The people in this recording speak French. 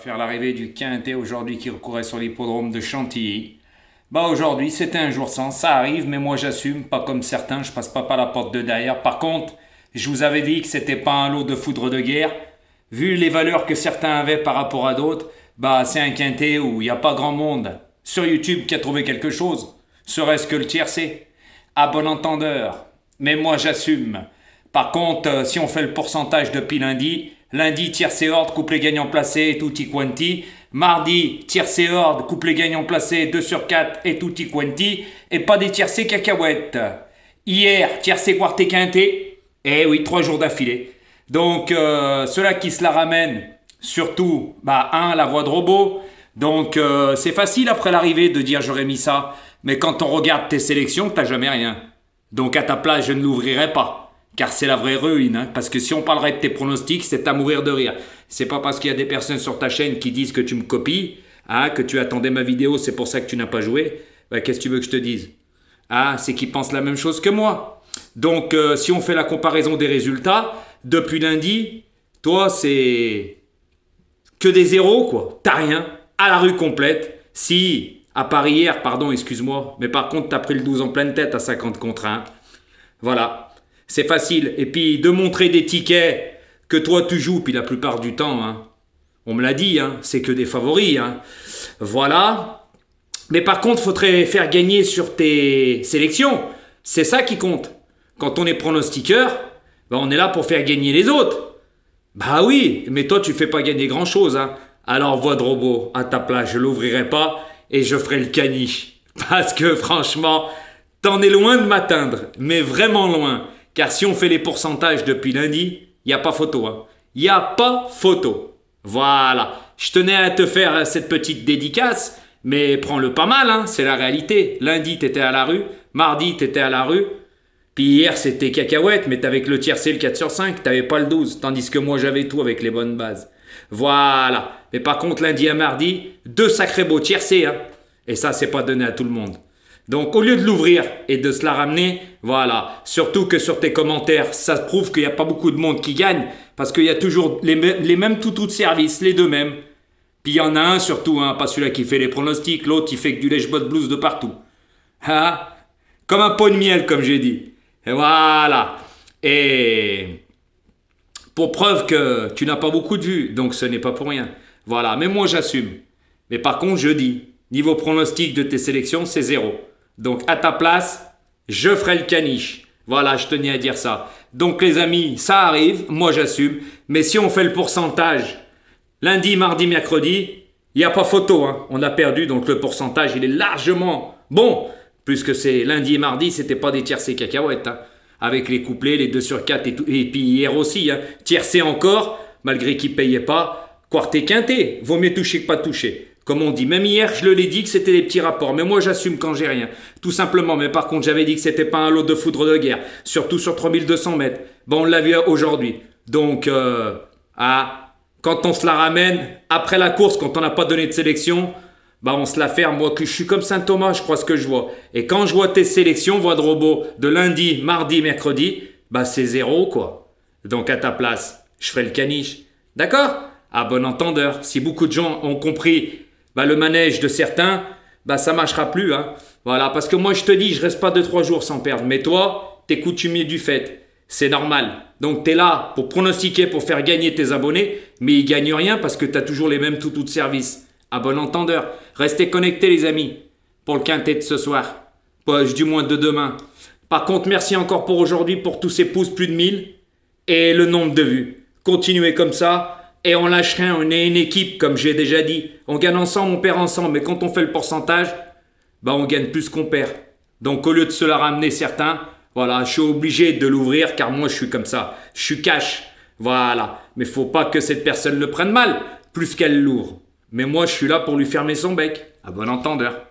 Faire l'arrivée du quintet aujourd'hui qui recourait sur l'hippodrome de Chantilly. Bah aujourd'hui c'était un jour sans, ça arrive, mais moi j'assume, pas comme certains, je passe pas par la porte de derrière. Par contre, je vous avais dit que c'était pas un lot de foudre de guerre. Vu les valeurs que certains avaient par rapport à d'autres, bah c'est un quintet où il n'y a pas grand monde sur YouTube qui a trouvé quelque chose, serait-ce que le tiercé. À bon entendeur. Mais moi j'assume. Par contre, si on fait le pourcentage depuis lundi, tiercé ordre, couplet gagnant placé, tutti quanti. Mardi, tiercé ordre, couplet gagnant placé, 2 sur 4 et tutti quanti. Et pas des tiercés cacahuètes. Hier, tiercé quarté quinté. Eh oui, 3 jours d'affilée. Donc, ceux-là qui se la ramènent, surtout, la voix de robot. Donc, c'est facile après l'arrivée de dire j'aurais mis ça. Mais quand on regarde tes sélections, t'as jamais rien. Donc, à ta place, je ne l'ouvrirai pas. Car c'est la vraie ruine, hein, parce que si on parlerait de tes pronostics, c'est à mourir de rire. C'est pas parce qu'il y a des personnes sur ta chaîne qui disent que tu me copies, hein, que tu attendais ma vidéo, c'est pour ça que tu n'as pas joué. Qu'est-ce que tu veux que je te dise? C'est qu'ils pensent la même chose que moi. Donc, si on fait la comparaison des résultats, depuis lundi, toi, c'est que des zéros, quoi. T'as rien, à la rue complète. Si, à Paris hier, pardon, excuse-moi, mais par contre, t'as pris le 12 en pleine tête à 50 contre 1. Voilà. C'est facile. Et puis de montrer des tickets que toi tu joues, puis la plupart du temps, hein, on me l'a dit, hein, c'est que des favoris. Hein. Voilà. Mais par contre, il faudrait faire gagner sur tes sélections. C'est ça qui compte. Quand on est pronostiqueur, on est là pour faire gagner les autres. Bah oui, mais toi tu fais pas gagner grand chose. Hein. Alors voix de robot, à ta place, je l'ouvrirai pas et je ferai le caniche. Parce que franchement, t'en es loin de m'atteindre, mais vraiment loin. Car si on fait les pourcentages depuis lundi, il n'y a pas photo. Hein. Il n'y a pas photo. Voilà. Je tenais à te faire cette petite dédicace, mais prends-le pas mal, hein, c'est la réalité. Lundi, t'étais à la rue. Mardi, t'étais à la rue. Puis hier, c'était cacahuète, mais t'avais que le tiercé, le 4 sur 5, t'avais pas le 12. Tandis que moi, j'avais tout avec les bonnes bases. Voilà. Mais par contre, lundi à mardi, 2 sacrés beaux tiercés. Hein. Et ça, c'est pas donné à tout le monde. Donc, au lieu de l'ouvrir et de se la ramener, voilà. Surtout que sur tes commentaires, ça prouve qu'il n'y a pas beaucoup de monde qui gagne. Parce qu'il y a toujours les mêmes toutous de service, les deux mêmes. Puis il y en a un surtout, hein, pas celui-là qui fait les pronostics, l'autre il fait que du lèche-botte blues de partout. Hein? Comme un pot de miel, comme j'ai dit. Et voilà. Et pour preuve que tu n'as pas beaucoup de vues, donc ce n'est pas pour rien. Voilà, mais moi j'assume. Mais par contre, je dis, niveau pronostic de tes sélections, c'est 0. Donc, à ta place, je ferai le caniche. Voilà, je tenais à dire ça. Donc, les amis, ça arrive, moi j'assume. Mais si on fait le pourcentage, lundi, mardi, mercredi, il n'y a pas photo. Hein. On a perdu, donc le pourcentage, il est largement bon. Puisque c'est lundi et mardi, c'était pas des tiercés cacahuètes. Hein. Avec les couplets, les 2 sur 4 et tout. Et puis hier aussi, hein. Tiercé encore, malgré qu'ils ne payaient pas. Quarté quinté, vaut mieux toucher que pas toucher. Comme on dit, même hier, je l'ai dit que c'était des petits rapports. Mais moi, j'assume quand j'ai rien. Tout simplement. Mais par contre, j'avais dit que c'était pas un lot de foudre de guerre. Surtout sur 3200 mètres. Bon, on l'a vu aujourd'hui. Donc, quand on se la ramène, après la course, quand on n'a pas donné de sélection, on se la ferme. Moi, que je suis comme Saint Thomas, je crois ce que je vois. Et quand je vois tes sélections, voix de robot, de lundi, mardi, mercredi, c'est 0, quoi. Donc, à ta place, je ferai le caniche. D'accord? À bon entendeur. Si beaucoup de gens ont compris le manège de certains, ça marchera plus. Hein. Voilà, parce que moi je te dis, je reste pas 2-3 jours sans perdre. Mais toi, t'es coutumier du fait. C'est normal. Donc t'es là pour pronostiquer, pour faire gagner tes abonnés, mais ils gagnent rien parce que t'as toujours les mêmes toutous de service. À bon entendeur. Restez connectés les amis, pour le quintet de ce soir. Du moins de demain. Par contre, merci encore pour aujourd'hui, pour tous ces pouces, plus de 1000, et le nombre de vues. Continuez comme ça. Et on lâche rien, on est une équipe, comme j'ai déjà dit. On gagne ensemble, on perd ensemble. Mais quand on fait le pourcentage, on gagne plus qu'on perd. Donc au lieu de se la ramener certains, voilà, je suis obligé de l'ouvrir car moi je suis comme ça. Je suis cash. Voilà. Mais faut pas que cette personne le prenne mal, plus qu'elle l'ouvre. Mais moi je suis là pour lui fermer son bec. À bon entendeur.